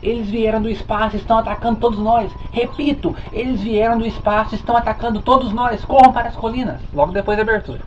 eles vieram do espaço e estão atacando todos nós. Repito, eles vieram do espaço e estão atacando todos nós. Corram para as colinas. Logo depois da abertura.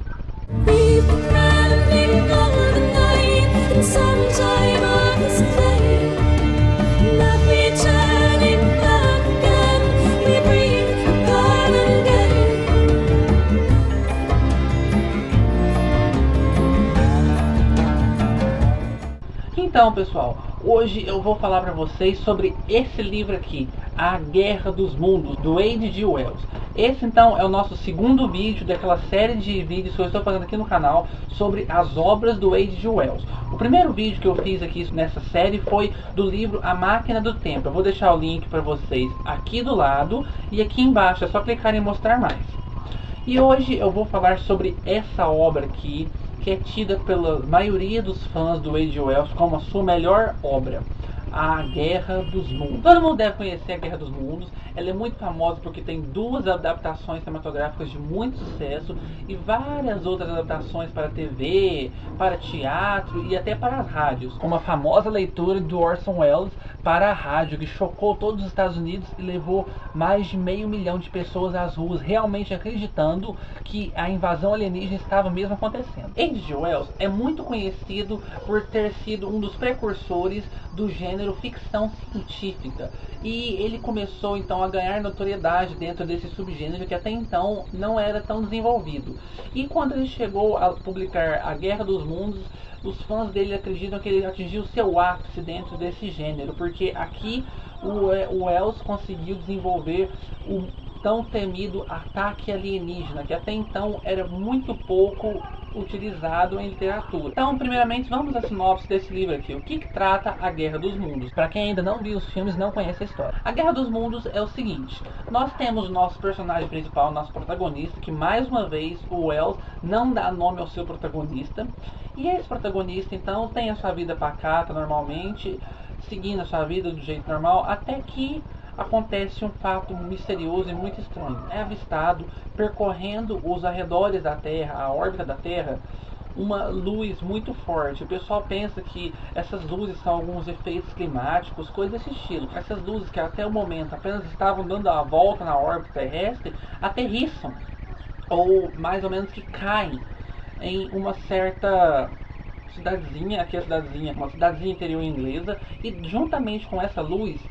Então, pessoal, hoje eu vou falar para vocês sobre esse livro aqui, A Guerra dos Mundos, do H.G. Wells. Esse então é o nosso segundo vídeo daquela série de vídeos que eu estou fazendo aqui no canal sobre as obras do H.G. Wells. O primeiro vídeo que eu fiz aqui nessa série foi do livro A Máquina do Tempo. Eu vou deixar o link para vocês aqui do lado e aqui embaixo, é só clicar em mostrar mais. E hoje eu vou falar sobre essa obra aqui, que é tida pela maioria dos fãs do H.G. Wells como a sua melhor obra, A Guerra dos Mundos. Todo mundo deve conhecer A Guerra dos Mundos. Ela é muito famosa porque tem duas adaptações cinematográficas de muito sucesso e várias outras adaptações para TV, para teatro e até para as rádios, como a famosa leitura do Orson Welles para a rádio, que chocou todos os Estados Unidos e levou mais de 500 mil de pessoas às ruas, realmente acreditando que a invasão alienígena estava mesmo acontecendo. H.G. Wells é muito conhecido por ter sido um dos precursores do gênero ficção científica, e ele começou então a ganhar notoriedade dentro desse subgênero que até então não era tão desenvolvido. E quando ele chegou a publicar A Guerra dos Mundos, os fãs dele acreditam que ele atingiu seu ápice dentro desse gênero, porque aqui o Wells conseguiu desenvolver o tão temido ataque alienígena, que até então era muito pouco utilizado em literatura. Então, primeiramente, vamos à sinopse desse livro aqui. O que trata A Guerra dos Mundos? Para quem ainda não viu os filmes, não conhece a história. A Guerra dos Mundos é o seguinte: nós temos o nosso personagem principal, nosso protagonista, que mais uma vez o Wells não dá nome ao seu protagonista. E esse protagonista, então, tem a sua vida pacata normalmente, seguindo a sua vida do jeito normal, até que acontece um fato misterioso e muito estranho. É avistado, percorrendo os arredores da Terra, a órbita da Terra, uma luz muito forte. O pessoal pensa que essas luzes são alguns efeitos climáticos, coisas desse estilo. Essas luzes que até o momento apenas estavam dando a volta na órbita terrestre, aterrissam, ou mais ou menos que caem em uma certa cidadezinha, aqui é a cidadezinha, uma cidadezinha interior inglesa, e juntamente com essa luz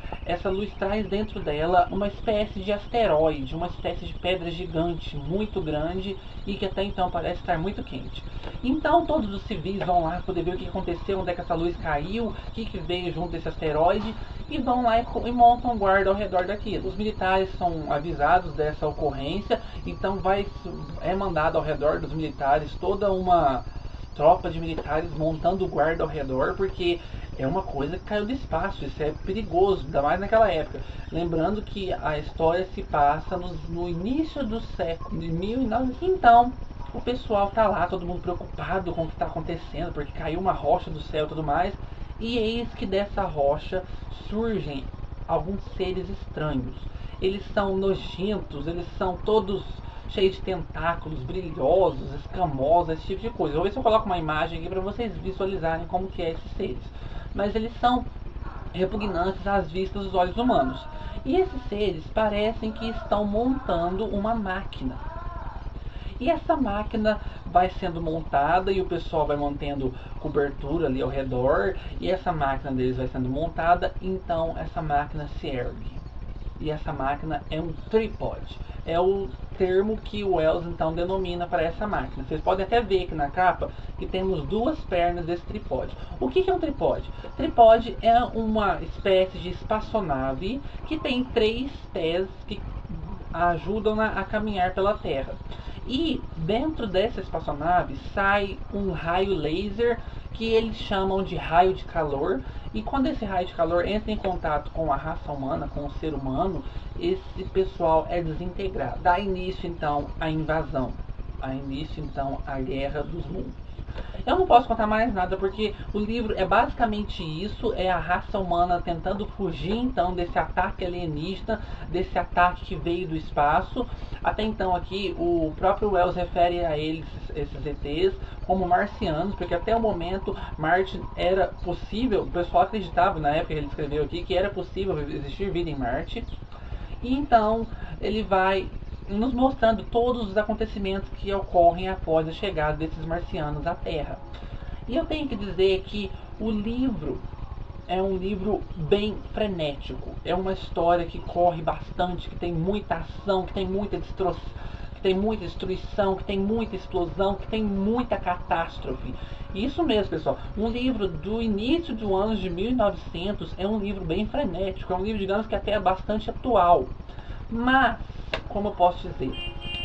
traz dentro dela uma espécie de asteroide, uma espécie de pedra gigante, muito grande e que até então parece estar muito quente. Então todos os civis vão lá poder ver o que aconteceu, onde é que essa luz caiu, o que veio junto desse asteroide, e vão lá e montam guarda ao redor daquilo. Os militares são avisados dessa ocorrência, então é mandado ao redor dos militares toda uma tropa de militares montando guarda ao redor, porque é uma coisa que caiu do espaço, isso é perigoso, ainda mais naquela época. Lembrando que a história se passa no início do século de 1900. Então, o pessoal tá lá, todo mundo preocupado com o que está acontecendo, porque caiu uma rocha do céu e tudo mais. E eis que dessa rocha surgem alguns seres estranhos. Eles são nojentos, eles são todos cheios de tentáculos, brilhosos, escamosos, esse tipo de coisa. Vou ver se eu coloco uma imagem aqui para vocês visualizarem como que é esses seres. Mas eles são repugnantes às vistas dos olhos humanos. E esses seres parecem que estão montando uma máquina. E essa máquina vai sendo montada e o pessoal vai mantendo cobertura ali ao redor. E essa máquina deles vai sendo montada, então essa máquina se ergue. E essa máquina é um trípode. É o termo que o Wells então denomina para essa máquina. Vocês podem até ver aqui na capa que temos duas pernas desse trípode. O que é um trípode? Trípode é uma espécie de espaçonave que tem 3 pés que ajudam a caminhar pela Terra. E dentro dessa espaçonave sai um raio laser que eles chamam de raio de calor. E quando esse raio de calor entra em contato com a raça humana, com o ser humano, esse pessoal é desintegrado. Dá início então à invasão, dá início então à Guerra dos Mundos. Eu não posso contar mais nada porque o livro é basicamente isso, é a raça humana tentando fugir então desse ataque alienígena, desse ataque que veio do espaço. Até então aqui o próprio Wells refere a eles, esses ETs, como marcianos, porque até o momento Marte era possível, o pessoal acreditava na época que ele escreveu aqui que era possível existir vida em Marte. E então ele vai nos mostrando todos os acontecimentos que ocorrem após a chegada desses marcianos à Terra. E eu tenho que dizer que o livro é um livro bem frenético. É uma história que corre bastante, que tem muita ação, que tem muita destruição, que tem muita explosão, que tem muita catástrofe. Isso mesmo, pessoal. Um livro do início do ano de 1900 é um livro bem frenético. É um livro, digamos que até é bastante atual. Mas, como eu posso dizer,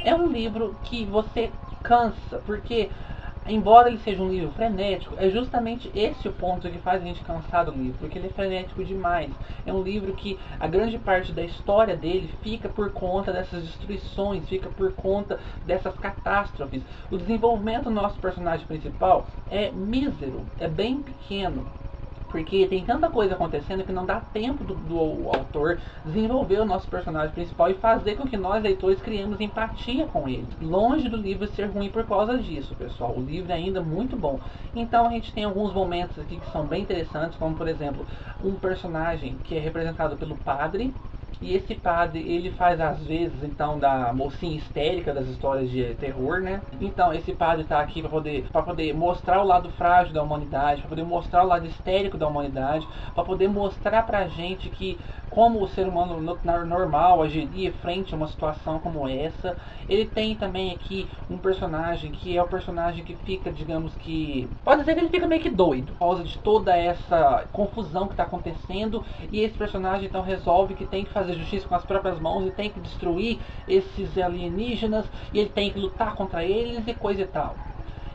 é um livro que você cansa, porque embora ele seja um livro frenético, é justamente esse o ponto que faz a gente cansar do livro, porque ele é frenético demais. É um livro que a grande parte da história dele fica por conta dessas destruições, fica por conta dessas catástrofes. O desenvolvimento do nosso personagem principal é mísero, é bem pequeno. Porque tem tanta coisa acontecendo que não dá tempo do autor desenvolver o nosso personagem principal e fazer com que nós, leitores, criemos empatia com ele. Longe do livro ser ruim por causa disso, pessoal. O livro é ainda muito bom. Então a gente tem alguns momentos aqui que são bem interessantes, como por exemplo, um personagem que é representado pelo padre. E esse padre, ele faz às vezes, então, da mocinha histérica das histórias de terror, né? Então, esse padre está aqui para poder mostrar o lado frágil da humanidade, para poder mostrar o lado histérico da humanidade, para poder mostrar pra gente que como o ser humano normal agiria frente a uma situação como essa. Ele tem também aqui um personagem que é o personagem que fica, digamos que... pode dizer que ele fica meio que doido por causa de toda essa confusão que está acontecendo. E esse personagem então resolve que tem que fazer justiça com as próprias mãos e tem que destruir esses alienígenas. E ele tem que lutar contra eles e coisa e tal.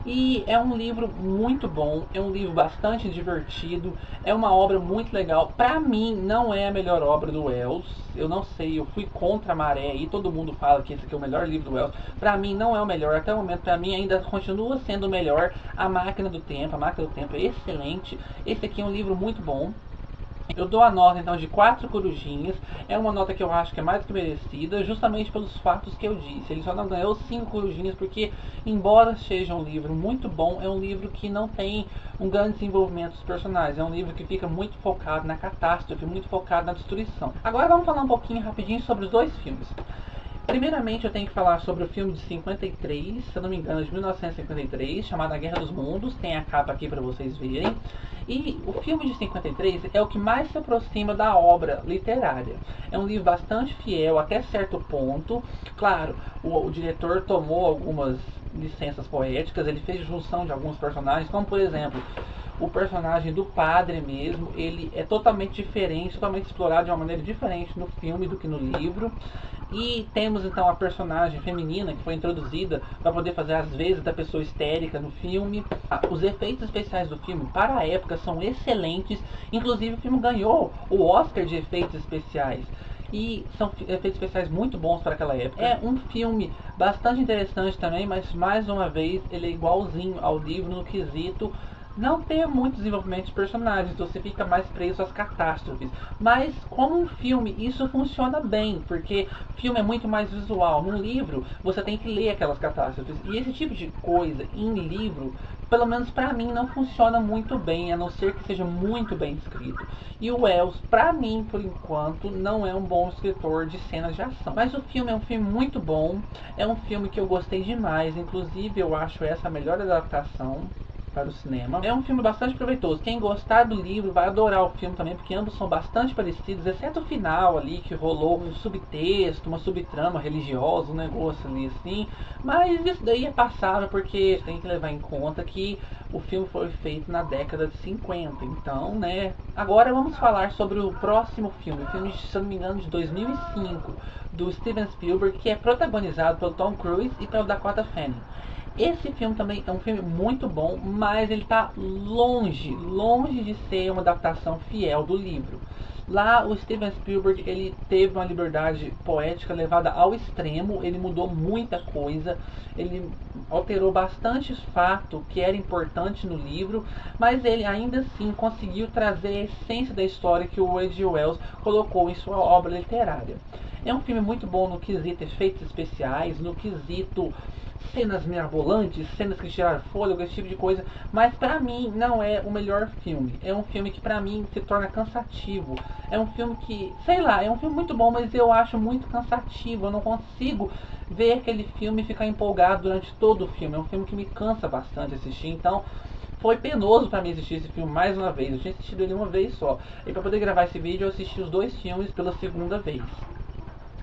E é um livro muito bom, é um livro bastante divertido, é uma obra muito legal. Pra mim, não é a melhor obra do Wells. Eu não sei, eu fui contra a maré e todo mundo fala que esse aqui é o melhor livro do Wells. Pra mim, não é o melhor. Até o momento, pra mim, ainda continua sendo o melhor. A Máquina do Tempo. A Máquina do Tempo é excelente. Esse aqui é um livro muito bom. Eu dou a nota então de 4 corujinhas. É uma nota que eu acho que é mais que merecida, justamente pelos fatos que eu disse. Ele só não ganhou 5 corujinhas porque, embora seja um livro muito bom, é um livro que não tem um grande desenvolvimento dos personagens. É um livro que fica muito focado na catástrofe, muito focado na destruição. Agora vamos falar um pouquinho rapidinho sobre os dois filmes. Primeiramente eu tenho que falar sobre o filme de 53, se eu não me engano, de 1953, chamado A Guerra dos Mundos. Tem a capa aqui para vocês verem. E o filme de 53 é o que mais se aproxima da obra literária. É um livro bastante fiel até certo ponto. Claro, o diretor tomou algumas licenças poéticas, ele fez junção de alguns personagens, como por exemplo, o personagem do padre mesmo, ele é totalmente diferente, totalmente explorado de uma maneira diferente no filme do que no livro. E temos então a personagem feminina que foi introduzida para poder fazer as vezes da pessoa histérica no filme. Os efeitos especiais do filme para a época são excelentes, inclusive o filme ganhou o Oscar de efeitos especiais. E são efeitos especiais muito bons para aquela época. É um filme bastante interessante também, mas mais uma vez ele é igualzinho ao livro no quesito não ter muito desenvolvimento de personagens, então você fica mais preso às catástrofes. Mas como um filme, isso funciona bem, porque filme é muito mais visual. No livro, você tem que ler aquelas catástrofes. E esse tipo de coisa em livro, pelo menos pra mim, não funciona muito bem, a não ser que seja muito bem escrito. E o Wells, pra mim, por enquanto, não é um bom escritor de cenas de ação. Mas o filme é um filme muito bom, é um filme que eu gostei demais, inclusive eu acho essa a melhor adaptação para o cinema. É um filme bastante proveitoso. Quem gostar do livro vai adorar o filme também, porque ambos são bastante parecidos, exceto o final ali, que rolou um subtexto, uma subtrama religiosa, um negócio ali assim. Mas isso daí é passável, porque tem que levar em conta que o filme foi feito na década de 50. Então, né. Agora vamos falar sobre o próximo filme. O filme, se eu não me engano, de 2005, do Steven Spielberg, que é protagonizado pelo Tom Cruise e pelo Dakota Fanning. Esse filme também é um filme muito bom, mas ele está longe de ser uma adaptação fiel do livro. Lá o Steven Spielberg, ele teve uma liberdade poética levada ao extremo, ele mudou muita coisa, ele alterou bastante fato que era importante no livro, mas ele ainda assim conseguiu trazer a essência da história que o H.G. Wells colocou em sua obra literária. É um filme muito bom no quesito efeitos especiais, no quesito cenas mirabolantes, cenas que tiraram fôlego, esse tipo de coisa, mas pra mim não é o melhor filme. É um filme que pra mim se torna cansativo. É um filme que, sei lá, é um filme muito bom, mas eu acho muito cansativo. Eu não consigo ver aquele filme e ficar empolgado durante todo o filme. É um filme que me cansa bastante assistir, então foi penoso pra mim assistir esse filme mais uma vez. Eu tinha assistido ele uma vez só, e pra poder gravar esse vídeo eu assisti os dois filmes pela segunda vez.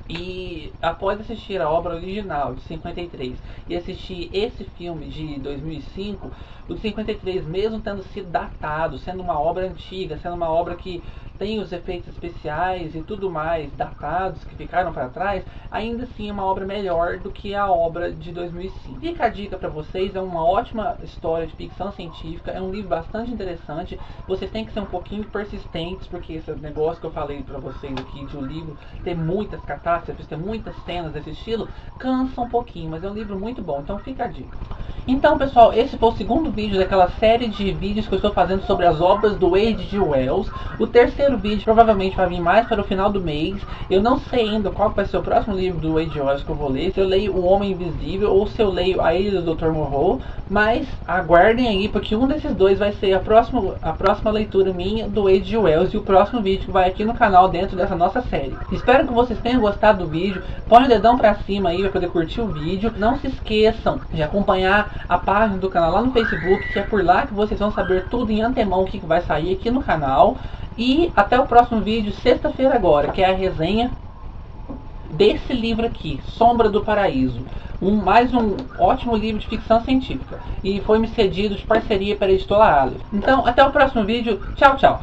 E após assistir a obra original de 53 e assistir esse filme de 2005, o de 53, mesmo tendo sido datado, sendo uma obra antiga, sendo uma obra que tem os efeitos especiais e tudo mais datados, que ficaram para trás, ainda assim é uma obra melhor do que a obra de 2005. Fica a dica para vocês, é uma ótima história de ficção científica, é um livro bastante interessante. Vocês têm que ser um pouquinho persistentes, porque esse negócio que eu falei para vocês aqui de um livro ter muitas catástrofes, ter muitas cenas desse estilo, cansa um pouquinho, mas é um livro muito bom, então fica a dica. Então pessoal, esse foi o segundo vídeo daquela série de vídeos que eu estou fazendo sobre as obras do H.G. Wells. O terceiro vídeo provavelmente vai vir mais para o final do mês. Eu não sei ainda qual vai ser o próximo livro do H.G. Wells que eu vou ler, se eu leio O Homem Invisível ou se eu leio A Ilha do Dr. Moreau, mas aguardem aí, porque um desses dois vai ser a próxima leitura minha do H.G. Wells e o próximo vídeo que vai aqui no canal dentro dessa nossa série. Espero que vocês tenham gostado do vídeo. Põe o dedão pra cima aí para poder curtir o vídeo. Não se esqueçam de acompanhar a página do canal lá no Facebook, que é por lá que vocês vão saber tudo em antemão o que vai sair aqui no canal. E até o próximo vídeo, sexta-feira agora, que é a resenha desse livro aqui, Sombra do Paraíso. Mais um ótimo livro de ficção científica. E foi me cedido de parceria para a editora Aleph. Então, até o próximo vídeo. Tchau, tchau.